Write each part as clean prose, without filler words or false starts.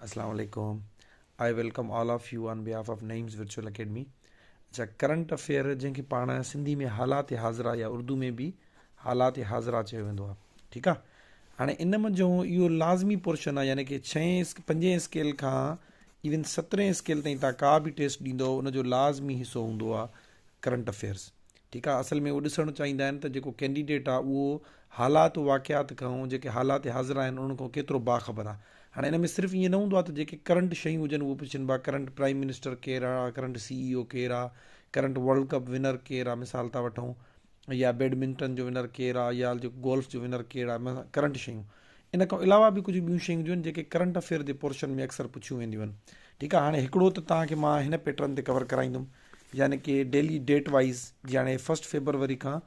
Assalamu alaikum. I welcome all of you on behalf of Naeem's Virtual Academy. अच्छा, current affair जंहिंखे पाण सिंधी में हालात हाज़िरा या उर्दू में बि हालात हाज़िरा चयो वेंदो आहे, ठीकु आहे। हाणे इन मंझि इहो लाज़मी पोर्शन आहे, यानी कि 5 स्केल खां इवन 17 स्केल ताईं तव्हां का बि टेस्ट ॾींदो उनजो लाज़मी हिसो हूंदो आहे करंट अफेयर्स, ठीकु आहे। असल में उहो ॾिसणु चाहींदा आहिनि त जेको कैंडिडेट आहे उहो हालात वाक़ियात खां जेके हालात हाज़िरा आहिनि उन्हनि खां केतिरो बाख़बर आहे। हाणे इन में सिर्फ़ु ईअं न हूंदो आहे त जेके करंट शयूं हुजनि उहे पुछनि, करंट प्राइम मिनिस्टर केरु आहे, करंट CEO केरु आहे, करंट वर्ल्ड कप विनर केरु आहे, मिसाल था वठूं, या बैडमिंटन जो विनर केरु आहे, या जेको गोल्फ जो विनर केरु आहे, करंट शयूं। इन खां अलावा बि कुझु ॿियूं शयूं आहिनि जेके करंट अफेयर जे पोर्शन में अक्सर पुछियूं वेंदियूं आहिनि, ठीकु आहे। हाणे हिकिड़ो त तव्हांखे मां हिन पैटर्न ते कवर कराईंदुमि, यानी कि डेली डेट वाइज़, जी हाणे 1 फेबरवरी खां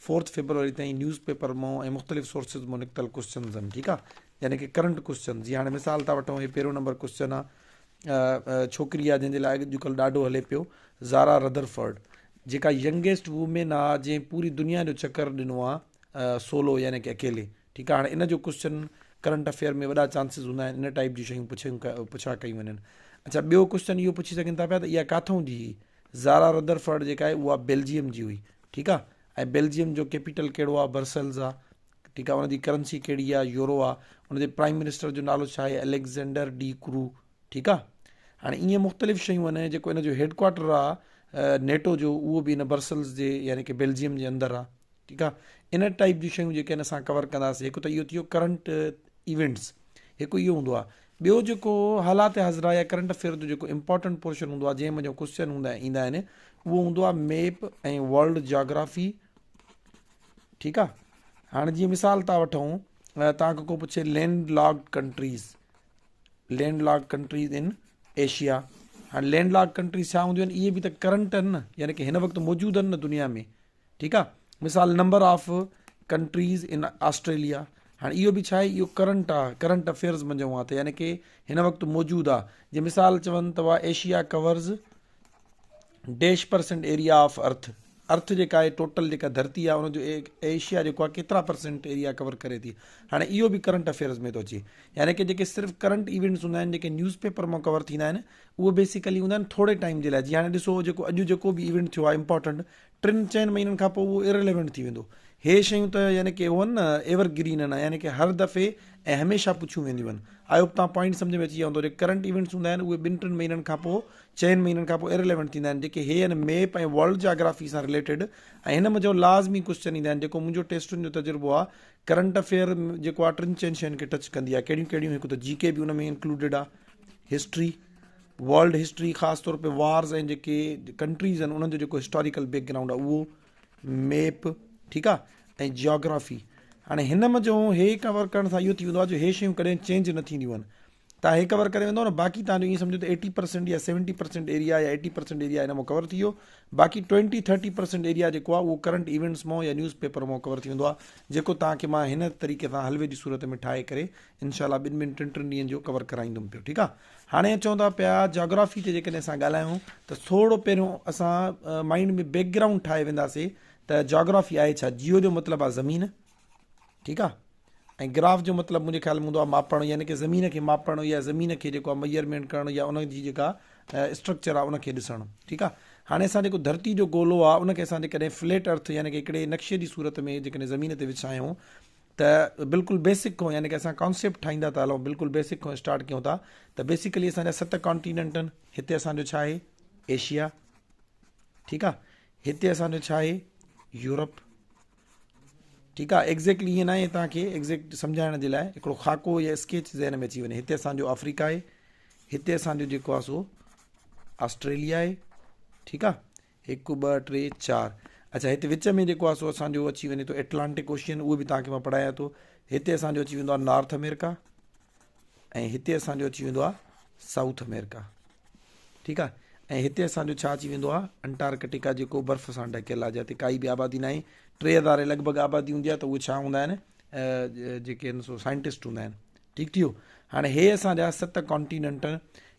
4 फेबरवरी ताईं न्यूज़ पेपर मां ऐं मुख़्तलिफ़ सोर्सिस मां निकितल क्वेश्चन्स आहिनि, ठीकु आहे, यानी कि करंट क्वेश्चन। जी हाणे मिसाल था वठूं, हे पहिरियों नंबर क्वेश्चन आहे, छोकिरी आहे जंहिंजे लाइ अॼुकल्ह ॾाढो हले पियो, ज़ारा रदरफर्ड, जेका यंगेस्ट वूमेन आहे जंहिं पूरी दुनिया जो चकर ॾिनो आहे सोलो, यानी कि अकेले, ठीकु आहे। हाणे इन जो क्वेश्चन करंट अफेयर में वॾा चांसिस हूंदा आहिनि इन टाइप जी शयूं पुछा कयूं वञनि। अच्छा, ॿियो क्वेश्चन इहो पुछी सघनि था पिया त इहा काथूं जी हुई। ज़ारा रदरफर्ड जेका आहे उहा बेल्जियम जी हुई, ठीकु आहे, ऐं बेल्जियम जो कैपिटल कहिड़ो आहे, ब्रसेल्स आहे, ठीकु आहे। उनजी करंसी कहिड़ी आहे, यूरो आहे। उनजे प्राइम मिनिस्टर जो नालो छा आहे, अलेक्जेंडर डी क्रू, ठीकु आहे। हाणे ईअं मुख़्तलिफ़ शयूं आहिनि, जेको इन जो हेडक्वार्टर आहे नेटो जो, उहो बि इन ब्रसेल्स जे यानी कि बेल्जियम जे अंदरि आहे, ठीकु आहे। इन टाइप जी शयूं जेके आहिनि असां कवर कंदासीं। हिकु त इहो थियो करंट इवेंट्स, हिकु इहो हूंदो आहे। ॿियो जेको हालात हाज़िरा या करंट अफेयर जो जेको इंपॉर्टेंट पोर्शन हूंदो आहे, जंहिं मुंहिंजो क्वेश्चन ईंदा आहिनि, उहो हूंदो आहे मैप ऐं वर्ल्ड जोग्राफी, ठीकु आहे। हाणे जीअं मिसाल था वठूं, तव्हांखे को पुछे land locked countries in Asia. हाणे लैंड लॉक्ड कंट्रीज़ छा हूंदियूं आहिनि, इहे बि त करंट आहिनि न, यानी कि हिन वक़्तु मौजूदु आहिनि न दुनिया में, ठीकु आहे। मिसाल number of countries in Australia, हाणे इहो बि छा आहे, इहो करंट आहे, करंट अफेयर्स मंझि आहे त यानी कि हिन वक़्तु मौजूदु आहे। जीअं मिसाल चवनि तव्हां, Asia covers -% area of earth जेका आहे टोटल जेका धरती आहे उनजो एशिया जेको आहे केतिरा % एरिया कवर करे थी। हाणे इहो बि करंट अफेयर्स में थो अचे, यानी कि जेके सिर्फ़ु करंट इवेंट्स हूंदा आहिनि जेके न्यूज़ पेपर मां कवर थींदा आहिनि, उहे बेसिकली हूंदा आहिनि थोरे टाइम जे लाइ। जीअं हाणे ॾिसो, जेको अॼु जेको बि इवेंट थियो आहे इंपॉर्टेंट, 3-4 महीननि खां पोइ उहो इररिलेवेंट थी वेंदो। हे शयूं त यानी कि उहो न एवरग्रीन आहिनि, यानी कि हर दफ़े ऐं हमेशह पुछियूं वेंदियूं आहिनि। आई होप तव्हां पॉइंट सम्झ में अची वियो हूंदो। जेके करंट इवेंट्स हूंदा आहिनि उहे 2-3 महीननि खां पोइ, 4 महीननि खां पोइ इररिलेवेंट थींदा आहिनि, जेके हे आहिनि मैप ऐं वर्ल्ड जोग्राफी सां रिलेटेड। ऐं हिन मुंहिंजो लाज़मी क्वेश्चन ईंदा आहिनि, जेको मुंहिंजो टेस्टुनि जो तजुर्बो आहे, करंट अफेयर जेको आहे 3-4 शयुनि खे टच कंदी आहे। कहिड़ियूं कहिड़ियूं, हिकु त GK बि उन में इंक्लूडेड आहे, हिस्ट्री, वर्ल्ड हिस्ट्री, ख़ासि तौर पे वार्स ऐं जेके कंट्रीज़ आहिनि उन्हनि जो जेको हिस्टोरिकल बैकग्राउंड आहे उहो, मैप, ठीकु आहे, ऐं जियोग्राफी। हाणे हिन मंझि हे कवर करण सां इहो थी वेंदो आहे जो हे शयूं कॾहिं चेंज न थींदियूं आहिनि। तव्हां हे कवर करे वेंदो न, बाक़ी तव्हांजो ईअं सम्झो त 80% या 70% एरिया या 80% एरिया हिन मां कवर थी वियो। बाक़ी 20-30% एरिया जेको आहे उहो करंट इवेंट्स मां या न्यूज़ पेपर मां कवर थी वेंदो आहे, जेको तव्हांखे मां हिन तरीक़े सां हलवे जी सूरत में ठाहे करे इनशाला 2-3 ॾींहंनि जो कवर कराईंदुमि पियो, ठीकु आहे। हाणे चऊं था पिया जोग्राफी ते जेकॾहिं असां ॻाल्हायूं त थोरो पहिरियों असां माइंड में बैकग्राउंड ठाहे वेंदासीं त जोग्राफी आहे छा। जियो जो मतिलबु आहे ज़मीन, ठीकु आहे, ऐं ग्राफ जो मतिलबु मुंहिंजे ख़्याल में हूंदो आहे मापणु, यानी कि ज़मीन खे मापणु या ज़मीन खे जेको आहे मेजरमेंट करणु या उनजी जेका स्ट्रक्चर आहे उनखे ॾिसणु, ठीकु आहे। हाणे असां जेको धरती जो गोलो आहे उनखे असां जेकॾहिं फ्लैट अर्थ यानी कि हिकिड़े नक्शे जी सूरत में जेकॾहिं ज़मीन ते विछायूं त बिल्कुलु बेसिक खां, यानी कि असां कॉन्सेप्ट ठाहींदा था हलूं, बिल्कुलु बेसिक खां स्टार्ट कयूं था त बेसिकली असांजा 7 कॉन्टिनेंट आहिनि। हिते असांजो छा आहे, एशिया, ठीकु आहे। हिते असांजो छा आहे, यूरोप, ठीकु आहे। एग्ज़ैक्टली ईअं न आहे, तव्हांखे एग्ज़ैक्ट सम्झाइण जे लाइ हिकिड़ो ख़ाको या स्केच ज़हन में अची वञे। हिते असांजो अफ्रीका आहे, हिते असांजो जेको आहे सो ऑस्ट्रेलिया आहे, ठीकु आहे, 1 2 3 4। अच्छा, हिते विच में जेको आहे सो असांजो अची वञे थो एटलांटिक ओशियन, उहो बि तव्हांखे मां पढ़ायां थो। हिते असांजो अची वेंदो आहे नॉर्थ अमेरिका, ऐं हिते असांजो अची वेंदो आहे साउथ अमेरिका, ठीकु आहे। ऐं हिते असांजो छा अची वेंदो आहे, अंटार्कटिका, जेको बर्फ़ सां ढकियल आहे, जिते काई बि आबादी न आहे। 3000 लॻभॻि आबादी हूंदी आहे, त उहे छा हूंदा आहिनि, जेके आहिनि सो साइंटिस्ट हूंदा आहिनि, ठीकु थी वियो। हाणे हे असांजा 7 कॉन्टिनेंट,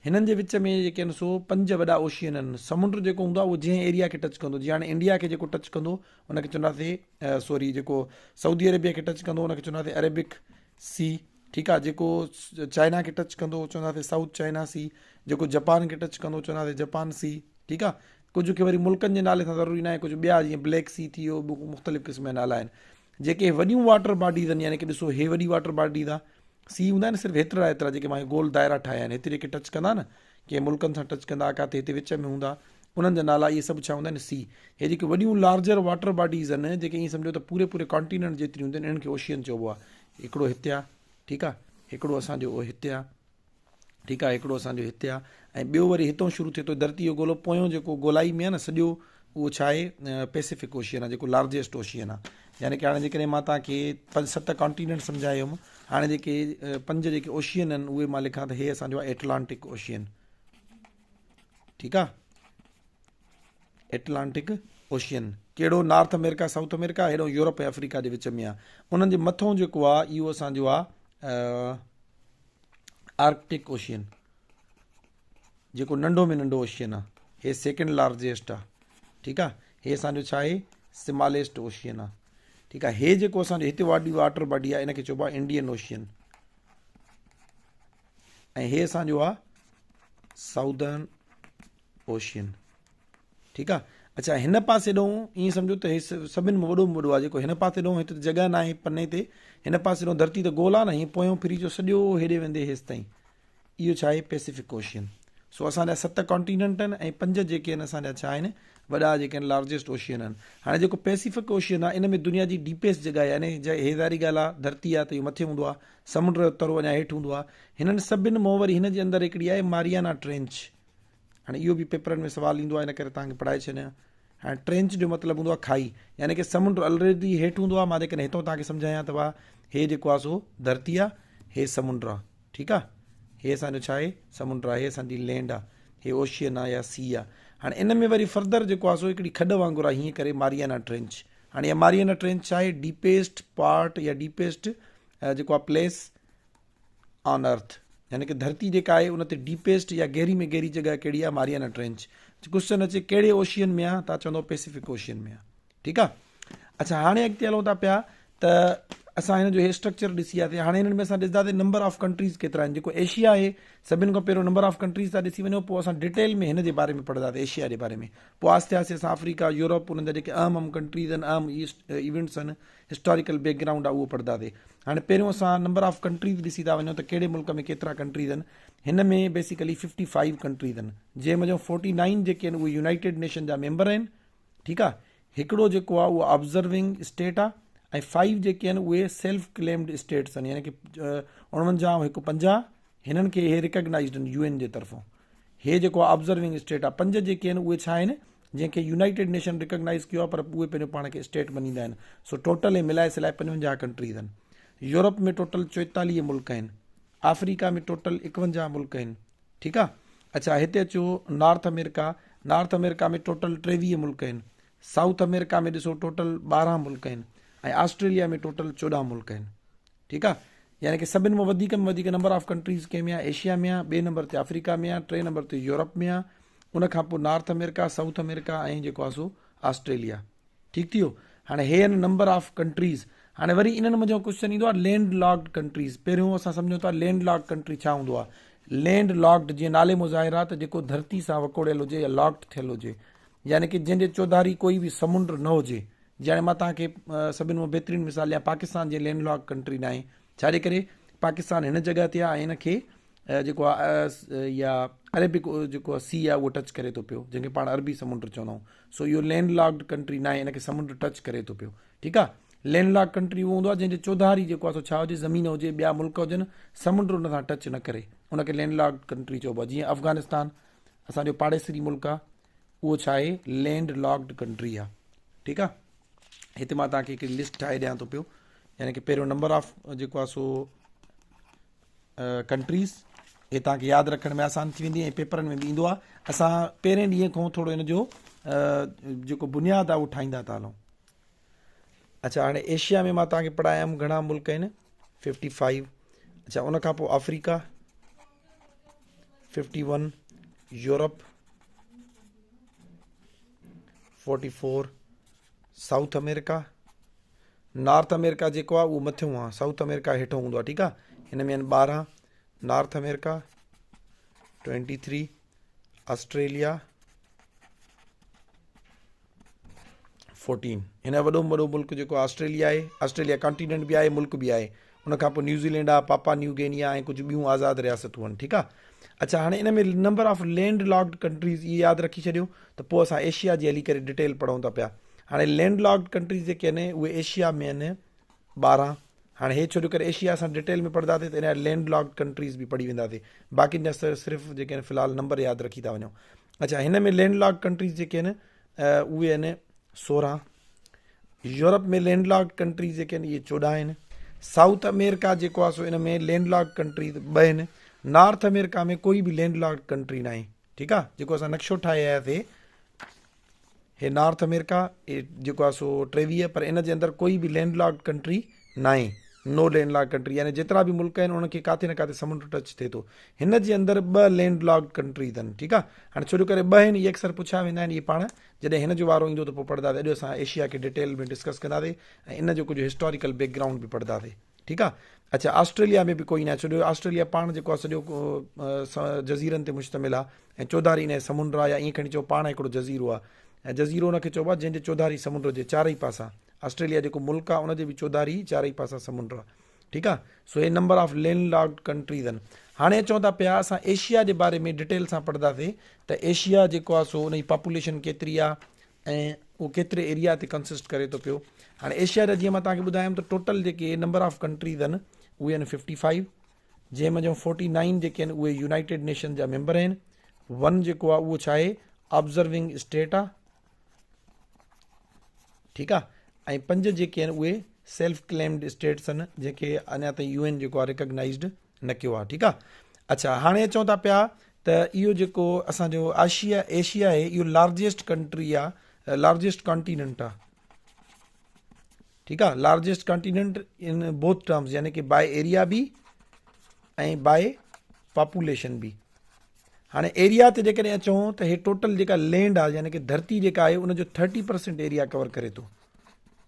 हिननि जे विच में जेके आहिनि सो 5 वॾा ओशियन आहिनि। समुंड जेको हूंदो आहे उहो जंहिं एरिया खे टच कंदो, जीअं हाणे इंडिया खे जेको टच कंदो उनखे चवंदासीं जेको सऊदी अरेबिया खे टच कंदो उनखे चवंदासीं अरेबिक सी, ठीकु आहे। जेको चाइना खे टच कंदो चवंदासीं साउथ चाइना सी, जेको जापान खे टच कंदो चवंदासीं जापान सी। ठीकु आहे। कुझु खे वरी मुल्कनि जे नाले सां ज़रूरी न आहे, कुझु ॿिया जीअं ब्लैक सी थी वियो, मुख़्तलिफ़ क़िस्म जा नाला आहिनि। जेके वॾियूं वाटर बॉडीज़ आहिनि, यानी कि ॾिसो हे वॾी वाटर बॉडीज़ आहे, सी हूंदा आहिनि सिर्फ़ु एतिरा जेके मां गोल दायरा ठाहिया आहिनि, हेतिरे खे टच कंदा न, कंहिं मुल्कनि सां टच कंदा, किथे हिते विच में हूंदा, उन्हनि जा नाला इहे सभु छा हूंदा आहिनि, सी। हे जेके वॾियूं लार्जर वाटर बॉडीज़ आहिनि, जेके ईअं सम्झो त पूरे कॉन्टिनेंट जेतिरियूं हूंदियूं आहिनि, इन्हनि खे ओशियन चइबो आहे। हिकिड़ो हिते आहे, ठीकु आहे, हिकिड़ो असांजो हिते आहे, ठीकु आहे, हिकिड़ो असांजो हिते आहे, ऐं ॿियो वरी हितां शुरू थिए थो धरती जो गोलो, पोयों जेको गोलाई में आहे न सॼो, उहो छा आहे, पैसिफिक ओशियन आहे, जेको लार्जेस्ट ओशियन आहे। यानी कि हाणे जेकॾहिं मां तव्हांखे 5-7 कॉन्टिनेंट सम्झायुमि, हाणे जेके 5 जेके ओशियन आहिनि उहे मां लिखां त हे असांजो आहे एटलांटिक ओशियन। ठीकु आहे, एटलांटिक ओशियन। कहिड़ो, नॉर्थ अमेरिका साउथ अमेरिका, हेॾो यूरोप ऐं अफ्रीका जे विच में आहे। उन्हनि जे मथां जेको आहे इहो असांजो आहे आर्कटिक ओशियन, जेको नंढो में नंढो ओशियन आहे, हे सेकेंड लार्जेस्ट आहे। ठीकु आहे, हे असांजो छा आहे, स्मॉलेस्ट ओशियन आहे। ठीकु आहे, हे जेको असांजो हिते वाॾी वाटर बॉडी आहे, इनखे चइबो आहे इंडियन ओशियन, ऐं हे असांजो आहे साउदर्न ओशियन। ठीकु आहे। अच्छा, हिन पासे ॾों ईअं सम्झो त हे सभिनि में वॾो में वॾो आहे, जेको हिन पासे ॾों, हिते जॻह न आहे पने ते, हिन पासे ॾों धरती त गोल आहे न, हीअं पोयों फिरी जो सॼो हेॾे वेंदे हेसि ताईं, इहो छा आहे, पैसिफिक ओशियन। सो असांजा 7 कॉन्टिनेंट आहिनि, ऐं 5 जेके आहिनि असांजा छा आहिनि, वॾा जेके आहिनि लार्जेस्ट ओशियन आहिनि। हाणे जेको पैसिफिक ओशियन आहे, इन में दुनिया जी डीपेस्ट जॻह आहे, यानी हे वारी ॻाल्हि आहे, धरती आहे त इहो मथे हूंदो आहे, समुंड जो तरो अञा हेठि हूंदो आहे। हिननि सभिनि मां वरी हिन जे अंदरि हिकिड़ी आहे मारियाना ट्रेंच। हाणे इहो बि पेपरनि में सुवालु ईंदो आहे, इन करे तव्हांखे पढ़ाए छॾियां। हाणे ट्रेंच जो मतिलबु हूंदो आहे खाई, यानी कि समुंड ऑलरेडी हेठि हूंदो आहे। मां जेकॾहिं हितां तव्हांखे सम्झायां त हे जेको आहे सो धरती आहे, हे समुंड आहे। ठीकु आहे, हे असांजो छा आहे, समुंड आहे, हे असांजी लैंड आहे, हे ओशियन आहे या सी आहे। हाणे इन में वरी फर्दर जेको आहे सो हिकिड़ी खॾ वांगुरु आहे, हीअं करे मारियाना ट्रेंच। हाणे इहा मारियाना ट्रेंच छा आहे, डीपेस्ट पार्ट या डीपेस्ट जेको आहे प्लेस ऑन अर्थ, यानी कि धरती जेका आहे उन ते डीपेस्ट या गहरी में गहरी जॻह कहिड़ी आहे, मारियाना ट्रेंच। क्वेश्चन अचे कहिड़े ओशियन में आहे, तव्हां चवंदो पैसिफिक ओशियन में आहे। ठीकु आहे। अच्छा, हाणे अॻिते हलूं था पिया त असां हिन जो हे स्ट्रक्चर ॾिसी वियासीं। हाणे हिननि में असां ॾिसंदासीं नंबर ऑफ कंट्रीज़ केतिरा आहिनि। जेको एशिया आहे, सभिनि खां पहिरियों नंबर ऑफ कंट्रीज़ था ॾिसी वञो, पोइ असां डिटेल में हिन जे बारे में पढ़ंदासीं, एशिया जे बारे में। पोइ आस्ते आस्ते असां अफ्रीका, यूरोप, उन्हनि जा जेके अहम कंट्रीज़ आहिनि, अहम इवेंट्स आहिनि, हिस्टोरिकल बैकग्राउंड आहे, उहो पढ़ंदासीं। हाणे पहिरियों असां नंबर ऑफ कंट्रीज़ ॾिसी था वञूं त कहिड़े मुल्क में केतिरा कंट्रीज़ आहिनि। हिन में बेसिकली 55 कंट्रीज़ आहिनि, जंहिंमें 49 जेके आहिनि उहे यूनाइटेड नेशन जा मेंबर आहिनि। ठीकु आहे, हिकिड़ो जेको आहे उहो ऑब्ज़र्विंग स्टेट आहे, ऐं 5 जेके आहिनि उहे सेल्फ क्लेम्ड स्टेट्स आहिनि, यानी कि 49 ऐं 50 हिननि खे हे रिकग्नाइज़ड आहिनि UN जे तरफ़ां। हे जेको आहे ऑब्ज़र्विंग स्टेट आहे। 5 जेके आहिनि उहे छा आहिनि, जंहिंखे यूनाइटेड नेशन रिकग्नाइज़ कयो आहे, पर उहे पंहिंजो पाण खे स्टेट मञींदा आहिनि। सो टोटल मिलाए सिलाए 55 कंट्रीज़ आहिनि। यूरोप में टोटल 44 मुल्क आहिनि, अफ्रीका में टोटल 51 मुल्क आहिनि। ठीकु आहे। अच्छा, हिते अचो नॉर्थ अमेरिका। नॉर्थ अमेरिका में टोटल 23 मुल्क आहिनि। साउथ अमेरिका में ॾिसो टोटल 12 मुल्क आहिनि, ऐं ऑस्ट्रेलिया में टोटल 14 मुल्क आहिनि। ठीकु आहे, यानी कि सभिनि में वधीक नंबर ऑफ कंट्रीज़ कंहिं में आहे, एशिया में आहे, 2 नंबर ते अफ्रीका में आहे, 3 नंबर ते यूरोप में आहे, उनखां पोइ नॉर्थ अमेरिका, साउथ अमेरिका ऐं जेको आहे सो ऑस्ट्रेलिया। ठीकु थी वियो। हाणे हे आहिनि नंबर ऑफ कंट्रीज़। हाणे वरी इन्हनि मुंहिंजो क्वेश्चन ईंदो आहे लैंड लॉक्ड कंट्रीज़। पहिरियों असां सम्झूं था लैंड लॉक्ड कंट्री छा हूंदो आहे। लैंड लॉक्ड जीअं नाले मुज़ाहिर आहे त जेको धरती सां वकोड़ियल हुजे या लॉक्ड थियल हुजे, यानी कि जंहिंजे चौधारी कोई बि समुंड न हुजे। हाणे मां तव्हांखे सभिनि में बहितरीनु मिसाल ॾियां, पाकिस्तान जे लैंड लॉक कंट्री न आहे। छाजे करे, पाकिस्तान हिन जॻह ते आहे, ऐं हिनखे जेको आहे या अरेबिक जेको आहे सी आहे उहो टच करे थो पियो, जंहिंखे पाण अरबी समुंड चवंदा आहियूं। सो इहो लैंड लॉक्ड कंट्री न आहे, हिनखे समुंड टच करे थो पियो। ठीकु आहे। लैंड लॉक कंट्री उहो हूंदो आहे जंहिंजे चौधारी जेको आहे सो छा हुजे, ज़मीन हुजे, ॿिया मुल्क हुजनि, समुंड उन सां टच न करे, उनखे लैंड लॉक्ड कंट्री चइबो आहे। जीअं अफ़गानिस्तान असांजो पाड़ेसरी मुल्क आहे, उहो छा आहे, लैंड लॉक्ड कंट्री आहे। ठीकु आहे। हिते मां तव्हांखे हिकिड़ी लिस्ट ठाहे ॾियां थो पियो, यानी कि पहिरियों नंबर ऑफ जेको आहे सो कंट्रीज़, हे तव्हांखे यादि रखण में आसानु थी वेंदी, ऐं पेपरनि में बि ईंदो आहे। असां पहिरें ॾींहं खां थोरो हिन जो जेको बुनियादु आहे उहो ठाहींदा था हलूं। अच्छा, हाणे एशिया में मां तव्हांखे पढ़ायमि घणा मुल्क आहिनि, 55। अच्छा, उनखां पोइ Africa 51, Europe 44, south America, north America जेको आहे उहो मथियों आहे, साउथ अमेरिका हेठों हूंदो आहे। ठीकु आहे, हिन में आहिनि 12 नॉर्थ अमेरिका, 23 ऑस्ट्रेलिया, 14 हिन वॾो में वॾो मुल्क जेको ऑस्ट्रेलिया आहे, ऑस्ट्रेलिया कॉन्टिनेंट बि आहे, मुल्क बि आहे। उनखां पोइ न्यूज़ीलैंड आहे, पापा न्यू गिनी ऐं कुझु ॿियूं आज़ादु रियासतूं आहिनि, ठीकु आहे। अच्छा, हाणे इन में number of landlocked countries इहे यादि रखी छॾियो, त पोइ असां एशिया जी हली करे डिटेल पढ़ूं था पिया। हाणे लैंड लॉक्ड कंट्रीज़ जेके आहिनि उहे एशिया में आहिनि 12। हाणे हे छो जो करे एशिया असां डिटेल में पढ़ंदासीं त इन लैंड लॉक्ड कंट्रीज़ बि पढ़ी वेंदासीं, बाक़ी जा सिर्फ़ु जेके आहिनि फ़िलहालु नंबर यादि रखी था वञूं। अच्छा, हिन में लैंड लॉक्ड कंट्रीज़ जेके आहिनि उहे आहिनि 16। यूरोप में लैंड लॉक्ड कंट्रीज़ जेके आहिनि इहे 14 आहिनि। साउथ अमेरिका जेको आहे सो इन में लैंड लॉक्ड कंट्रीज़ 2 आहिनि। नॉर्थ अमेरिका में कोई बि लैंड लॉक्ड कंट्री न आहे, ठीकु आहे। जेको असां नक्शो ठाहे आयासीं हे नॉर्थ अमेरिका जेको आहे सो 23, पर इन जे अंदरि कोई बि लैंड लॉक्ड कंट्री न आहे, नो लैंड लॉक्ड कंट्री, यानी जेतिरा बि मुल्क आहिनि उनखे किथे न किथे समुंड टच थिए थो। हिन जे अंदरि 2 लैंड लॉक्ड कंट्रीज़ आहिनि, ठीकु आहे। हाणे छो जो करे 2 आहिनि, इहे अक्सर पुछिया वेंदा आहिनि, इहे पाण जॾहिं हिन जो वारो ईंदो त पोइ पढ़ंदासीं। अॼु असां एशिया खे डिटेल में डिस्कस कंदासीं ऐं इन जो कुझु हिस्टोरिकल बैकग्राउंड बि पढ़ंदासीं, ठीकु आहे। अच्छा, ऑस्ट्रेलिया में बि कोई न आहे, छो जो ऑस्ट्रेलिया पाण जेको आहे सॼो जज़ीरनि ते मुश्तमिल आहे ऐं चौधारी इन समुंड आहे, या ईअं खणी चओ पाण हिकिड़ो जज़ीरो आहे। ऐं जज़ीरो हुनखे चइबो आहे जंहिंजे चौधारी समुंड जे चारई पासा। ऑस्ट्रेलिया जेको मुल्क आहे उनजे बि चौधारी चारई पासा समुंड आहे, ठीकु आहे। सो हे number of landlocked countries आहिनि। हाणे चऊं था पिया असां एशिया जे बारे में डिटेल सां पढ़ंदासीं त एशिया जेको आहे सो उनजी पॉपुलेशन केतिरी आहे ऐं उहो केतिरे एरिया ते कंसिस्ट करे थो पियो। हाणे एशिया जा जीअं मां तव्हांखे ॿुधायमि त टोटल जेके नंबर ऑफ कंट्रीज़ आहिनि उहे आहिनि 55, जंहिंमें जो 49 जेके आहिनि उहे यूनाइटेड नेशन जा मेंबर आहिनि। 1 जेको आहे उहो छा आहे, ऑब्ज़र्विंग स्टेट आहे, ठीकु आहे। ऐं 5 जेके आहिनि उहे सेल्फ क्लेम्ड स्टेट्स आहिनि, जेके अञा ताईं UN जेको आहे रिकग्नाइज़्ड न कयो आहे, ठीकु आहे। अच्छा, हाणे चऊं था पिया त इहो जेको असांजो एशिया आहे इहो लार्जेस्ट कंट्री आहे, लार्जेस्ट कॉन्टिनेंट आहे, ठीकु आहे। Largest continent in both terms, यानी कि बाय एरिया बि ऐं बाय पॉपुलेशन बि। हाणे एरिया ते जेकॾहिं अचूं त हे टोटल जेका लैंड आहे, यानी कि धरती जेका आहे उनजो 30% एरिया कवर करे थो,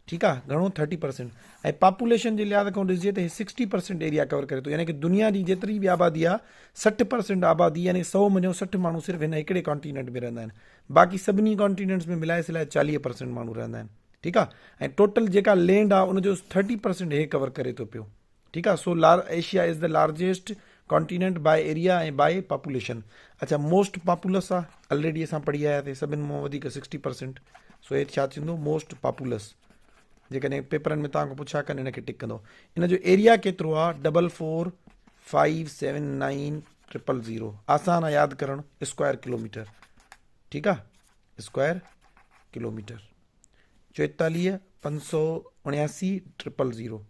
ठीकु आहे। घणो 30%। ऐं पॉपुलेशन जे लिहाज़ खां ॾिसिजे त हे 60% एरिया कवर करे थो, यानी कि दुनिया जी जेतिरी बि आबादी आहे 60% आबादी, यानी 100 में 60 माण्हू सिर्फ़ु हिन हिकिड़े कॉन्टिनेंट में रहंदा आहिनि, बाक़ी सभिनी कॉन्टिनेंट्स में मिलाए सिलाए 40% माण्हू रहंदा आहिनि, ठीकु आहे। ऐं टोटल जेका लैंड आहे उनजो 30% हे कवर करे थो पियो, ठीकु आहे। So Asia is the largest continent by area ऐं बाय पॉपुलेशन। अच्छा, मोस्ट पॉपुलस आहे, ऑलरेडी असां पढ़ी आयासीं, सभिनि मां वधीक 60%। सो हे छा थींदो, मोस्ट पॉपुलस। जेकॾहिं पेपरनि में तव्हांखां पुछा कनि हिनखे टिक कंदो। इन जो एरिया केतिरो आहे, 44579000। आसान आहे यादि करणु, स्क्वायर किलोमीटर, ठीकु आहे, स्क्वायर किलोमीटर। 44579000,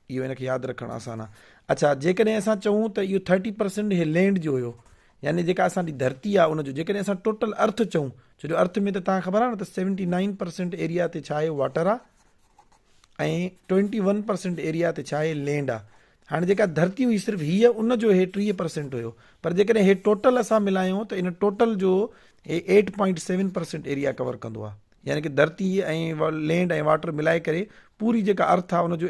इहो हिनखे यादि रखणु आसान आहे। अच्छा, जेकॾहिं असां चऊं त इहो 30% हे लैंड जो हुयो, यानी जेका असांजी धरती आहे उनजो, जेकॾहिं असां टोटल अर्थ चऊं, छो जो अर्थ में त तव्हांखे ख़बर आहे न त 79% एरिया ते छा आहे, वाटर आहे, ऐं 21% एरिया ते छा आहे, लैंड आहे। हाणे जेका धरती हुई सिर्फ़ु हीअ, उनजो हे 3% हुयो, पर जेकॾहिं हे टोटल असां मिलायूं त इन टोटल जो हे 8.7% एरिया कवर कंदो आहे, यानी कि धरती ऐं लैंड ऐं वाटर मिलाए करे पूरी जेका अर्थ आहे उनजो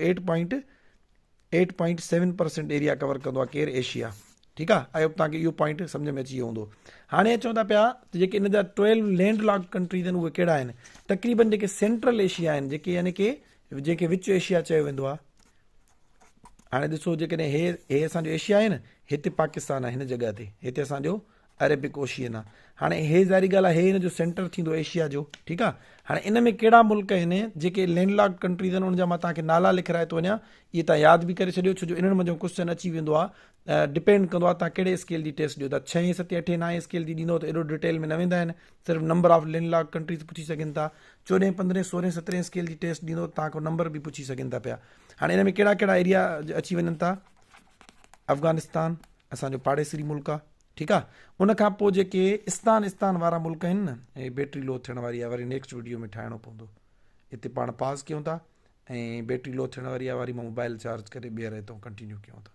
8.7% एरिया कवर कंदो आहे, केरु, एशिया, ठीकु आहे। आई होप तव्हांखे इहो पॉइंट सम्झ में अची वियो हूंदो। हाणे चऊं था पिया त जेके इन जा 12 लैंड लॉक्ड कंट्रीज़ आहिनि उहे कहिड़ा आहिनि। तक़रीबन जेके सेंट्रल एशिया आहिनि, जेके यानी कि जेके विच एशिया चयो वेंदो आहे। हाणे ॾिसो, जेकॾहिं हे असांजो एशिया आहे न, हिते पाकिस्तान आहे, हिन जॻह ते हिते असांजो अरेबिक ओशियन आहे। हाणे हे ज़ाहिरी ॻाल्हि आहे, हे हिन जो सेंटर थींदो एशिया जो, ठीकु आहे। हाणे इन में कहिड़ा मुल्क आहिनि जेके लैंड लॉक्ड कंट्रीज़ आहिनि, उनजा मां तव्हांखे नाला लिखाए थो वञा, इहे तव्हां यादि बि करे छॾियो, छो जो इन्हनि में क्वेश्चन अची वेंदो आहे, डिपेंड कंदो आहे तव्हां कहिड़े स्केल जी टेस्ट ॾियो था। 6, 7, 8, 9 स्केल जी ॾींदो त एॾो डिटेल में न वेंदा आहिनि, सिर्फ़ु number of landlocked countries पुछी सघनि था। 14, 15, 16, 17 स्केल जी टेस्ट ॾींदो त तव्हांखां नंबर बि पुछी सघनि था पिया। हाणे हिन में कहिड़ा कहिड़ा एरिया अची वञनि था, अफ़गानिस्तान असांजो पाड़ेसरी मुल्क आहे, ठीकु आहे। उनखां पोइ जेके इस्तान वारा मुल्क आहिनि न, ऐं बैटरी लो थियण वारी आहे, वरी नेक्स्ट वीडियो में ठाहिणो पवंदो। हिते पाण पाज़ कयूं था ऐं बैटरी लो थियण वारी आहे, वरी मां मोबाइल चार्ज करे ॿीहर हितां कंटिन्यू कयूं था।